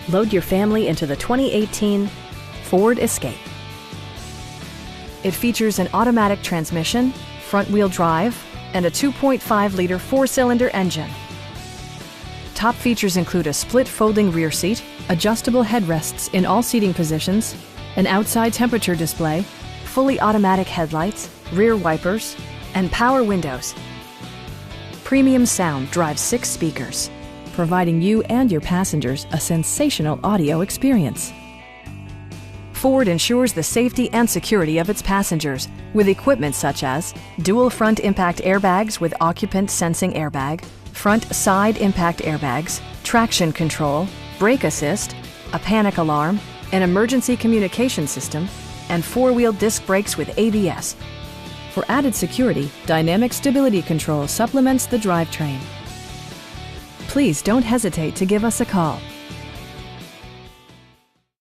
Load your family into the 2018 Ford Escape. It features an automatic transmission, front-wheel drive, and a 2.5-liter four-cylinder engine. Top features include a split folding rear seat, adjustable headrests in all seating positions, an outside temperature display, fully automatic headlights, rear wipers, and power windows. Premium sound drives 6 speakers, providing you and your passengers a sensational audio experience. Ford ensures the safety and security of its passengers with equipment such as dual front impact airbags with occupant sensing airbag, front side impact airbags, traction control, brake assist, a panic alarm, an emergency communication system, and 4-wheel disc brakes with ABS. For added security, dynamic stability control supplements the drivetrain. Please don't hesitate to give us a call.